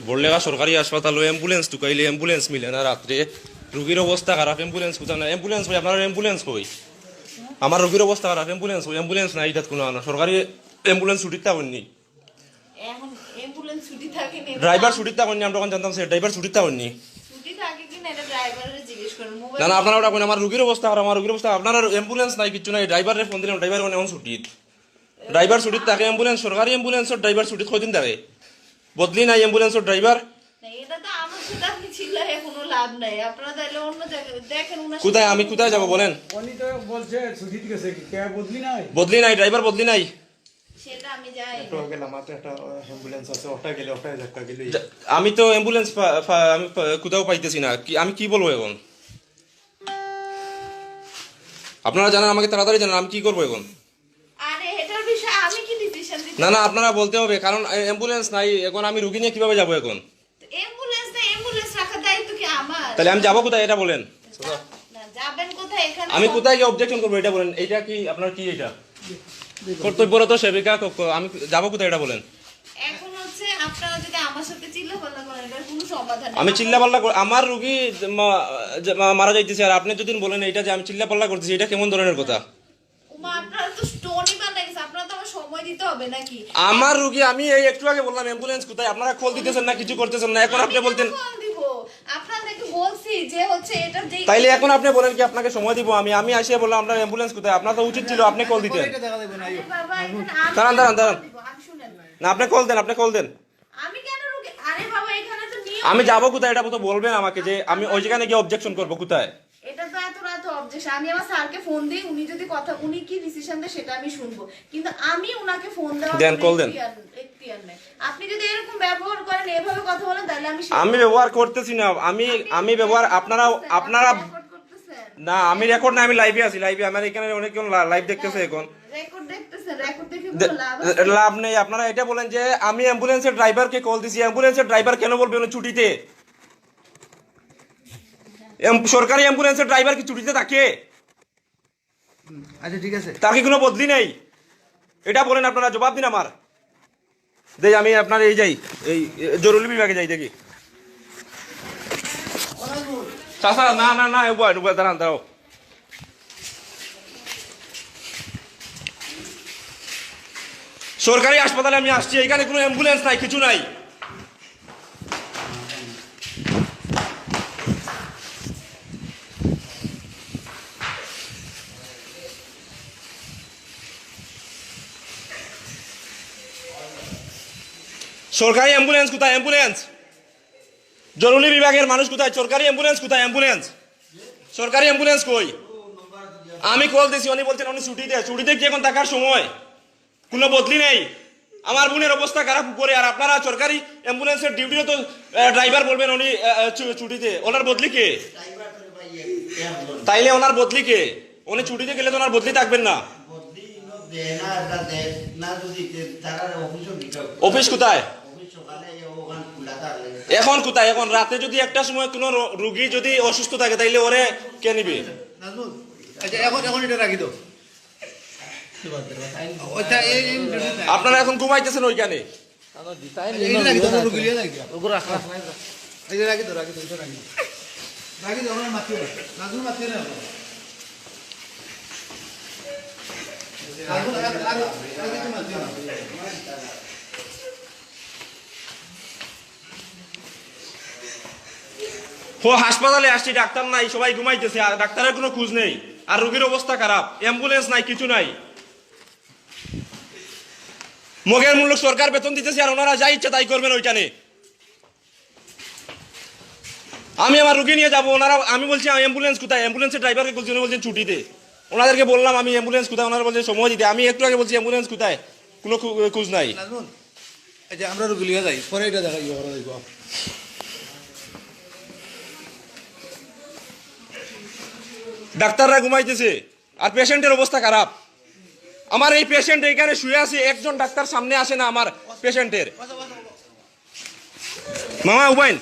বড়লেখা সরকারি হাসপাতালে ambulance ঢুকাইলে ambulance মিলে না রাত্রে। রুগীর অবস্থা খারাপ, অ্যাম্বুলেন্স কোথাও না। অ্যাম্বুলেন্স কই? আপনার অ্যাম্বুলেন্স কই? আমার রোগীর অবস্থা খারাপ, অ্যাম্বুলেন্স কই? অ্যাম্বুলেন্স নাই এটা কোনো না। সরকারি অ্যাম্বুলেন্স ছুটির থাকেননি, এখন অ্যাম্বুলেন্স ছুটি থাকে না, ড্রাইভার ছুটির থাকেননি। আমরা তখন জানতাম সে ড্রাইভার ছুটির থাকেননি। ছুটি থাকে কি না এটা ড্রাইভারের জিজ্ঞেস করেন। না না, আপনারা ওটা কোন? আমার রোগীর অবস্থা খারাপ, আমার রোগীর অবস্থা। আপনার অ্যাম্বুলেন্স নাই, কিছু নাই। ড্রাইভারের ফোন দিলাম, ড্রাইভার মানে এখন ছুটির। ড্রাইভার ছুটির থাকে অ্যাম্বুলেন্স, সরকারি অ্যাম্বুলেন্সের ড্রাইভার ছুটির কয়দিন থাকে? বদলি নাই অ্যাম্বুলেন্সের ড্রাইভার। না, এটা তো আমার সাথে আপনি চিল্লায় কোনো লাভ নাই। আপনারা তাহলে অন্য জায়গায় দেখেন ওনার কোথায়? আমি কোথায় যাব বলেন? উনি তো বলছে ছুটিতে গেছে, কি কে বদলি নাই? বদলি নাই, ড্রাইভার বদলি নাই। সেটা আমি যাই একটু গেলাম, আমার তো একটা অ্যাম্বুলেন্স আছে, ওটা গেলে ওটা ধাক্কা গেলে। আমি তো অ্যাম্বুলেন্স আমি কোথাও পাইতেছি না। কি আমি কি বলবো এখন? আপনারা জানেন, আমাকে তাড়াতাড়ি জানেন, আমি কি করবো এখন? আরে এটার বিষয়ে আমি কি ডিসিশন দিতে? না না, আপনারা বলতে হবে, কারণ অ্যাম্বুলেন্স নাই এখন। আমি রুগী নিয়ে কিভাবে যাবো এখন? অ্যাম্বুলেন্স রাখার দায়িত্ব কি আমার? তাহলে আমি যাবো কোথায় এটা বলেন? না, যাবেন কোথায়? এখানে আমি কোথায় গিয়ে অবজেকশন করবো এটা বলেন? এইটা কি আপনার কি এটা কর্তব্যরত সেবিকা? আমি যাবো কোথায় এটা বলেন? এখন হচ্ছে আপনারা যদি আমার সাথে চিল্লাপাল্লা করেন এটার কোনো সমাধান নেই। আমি চিল্লাপাল্লা আমার রুগী মারা যাইতেছে, আর আপনি যদি বলেন এটা যে আমি চিল্লাপাল্লা করতেছি, এটা কেমন ধরনের কথা? উমা, আপনারা তো স্টোনই বানাই গেছে, আপনারা তো আমার সময় দিতে হবে নাকি? আমার রুগী, আমি এই একটু আগে বললাম অ্যাম্বুলেন্স কোথায়, আপনারা কল দিতেছেন না, কিছু করতেছেন না। এখন আপনি আমি বলতেন, কেন ফোন দিব? আপনাদেরকে বলছি যে হচ্ছে এটা যে তাইলে এখন আপনি বলেন কি আপনাকে সময় দিব? আমি আসে বললাম আপনার অ্যাম্বুলেন্স কোথায়? আপনার তো উচিত ছিল আপনি কল দিতেন। আরে বাবা, এখানে আমি দাঁড়ান, দাঁড়ান, দাঁড়ান। দিব, আমি শুনেন। না, আপনি কল দেন, আপনি কল দেন। আমি কেন রুগী? আরে বাবা, এখানে তো নিয়ম। আমি যাবো কোথায় এটা তো বলবেন আমাকে, যে আমি ওই জায়গায় গিয়ে অবজেকশন করবো কোথায়? এটা তো এত রাত অবজেকশন। আমি আমার স্যারকে ফোন দিই, উনি যদি কথা, উনি কি ডিসিশন দেয় সেটা আমি শুনবো, কিন্তু আমি উনাকে ফোন দেওয়ার দেন, কোনো call দেন। এখতিয়ার নেই। আপনি যদি এরকম ব্যবহার করেন, এভাবে কথা বলেন, তাহলে আমি ব্যবহার করতেছি না, আমি ব্যবহার, আপনারা রেকর্ড করতেছেন। না, আমি রেকর্ড না, আমি লাইভে আছি। লাইভে আমার এখানে অনেকজন লাইভ দেখতেছে এখন। রেকর্ড দেখতেছেন, রেকর্ড দেখে কোনো লাভ আছে? লাভ নেই। আপনারা এটা বলেন যে আমি অ্যাম্বুলেন্সের ড্রাইভারকে কল দিছি। অ্যাম্বুলেন্সের ড্রাইভার কেন বলবে উনি ছুটিতে? সরকারি অ্যাম্বুলেন্সের ড্রাইভার কি ছুটিতে থাকে? আচ্ছা ঠিক আছে, তার কি কোনো বদলি নেই? এটা বলেন, আপনারা জবাব দিন আমার। দেই আমি আপনার এই যাই, এই জরুরি বিভাগে যাই দেখি। চাচা, না না না, দাঁড়ান, দাঁড়াও। সরকারি হাসপাতালে আমি আসছি, এখানে কোনো অ্যাম্বুলেন্স নাই, কিছু নাই। সরকারি অ্যাম্বুলেন্স কোথায়? অ্যাম্বুলেন্স জরুরি বিভাগের মানুষ কোথায়? সরকারি অ্যাম্বুলেন্স কোথায়? অ্যাম্বুলেন্স, সরকারি অ্যাম্বুলেন্স কই? আমি কল দিছি, উনি বলছেন উনি ছুটিতে কি এখন থাকার সময়? কোনো বদলি নেই। আমার বোনের অবস্থা খারাপ করে, আর আপনারা সরকারি অ্যাম্বুলেন্সের ডিউটিও তো ড্রাইভার বলবেন উনি ছুটিতে। ওনার বদলি কে? তাইলে ওনার বদলি কে? উনি ছুটিতে গেলে তো ওনার বদলি থাকবেন না। অফিস কোথায়? এখন কোথায়? এখন রাতে যদি একটা সময় কোনো রুগী যদি অসুস্থ থাকে, তাইলে ওরে কে নিবে? আচ্ছা এখন এটা রাখি দাও। আপনারা এখন ঘুমাইতেছেন ওইখানে। হাসপাতালে আসছি, ডাক্তার নাই, সবাই ঘুমাইতেছে, আর ডাক্তারের কোনো খোঁজ নেই, আর রোগীর অবস্থা খারাপ, অ্যাম্বুলেন্স নাই, কিছু নাই। মগের মূল্য সরকার বেতন দিতেছে, আর ওনারা যা ইচ্ছা তাই করবেন ওইখানে। আমি আমার রুগী নিয়ে যাবো, ওনারা, আমি বলছি অ্যাম্বুলেন্স কোথায়? অ্যাম্বুলেন্সের ড্রাইভারকে বলছি, উনি বলছেন ছুটিতে। ওনাদেরকে বললাম আমি অ্যাম্বুলেন্স কোথায়, ওনারা বলছেন সময় দিতে। আমি একটু আগে বলছি অ্যাম্বুলেন্স কোথায়, কোনো খোঁজ নাই। আচ্ছা আমরা রুগিলিয়া যাই, পরে এটা দেখা যাইব। ডাক্তাররা ঘুমাইতেছে, আর পেশেন্টের অবস্থা খারাপ। আমার এই পেশেন্ট এখানে শুয়ে আছে, একজন ডাক্তার সামনে আসে না আমার পেশেন্টের। মামা উবাইন,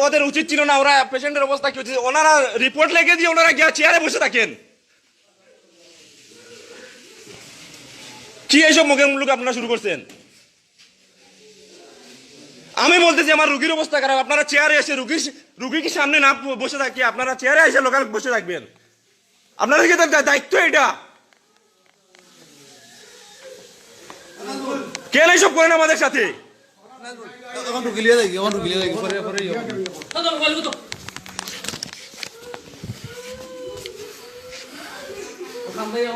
ওদের উচিত ছিল না, ওরা পেশেন্টের অবস্থা কি হচ্ছে, ওনারা রিপোর্ট লিখে দিয়ে ওনারা গিয়ে চেয়ারে বসে থাকেন। কি এইসব মুখের মুলুক আপনারা শুরু করছেন? আমি বলতেছি আমার রুগীর অবস্থা খারাপ, আপনারা চেয়ারে এসে রুগীকে সামনে না বসে থাকি, আপনারা চেয়ারে এসে লোকাল বসে থাকবেন, আপনাদের কি দায়িত্ব এটা? কেন এইসব করেন আমাদের সাথে? এখন রুগী লিয়ে যাই, এখন রুগী লিয়ে যাই, পরে পরে ইয়ে হবে। ওখান থেকে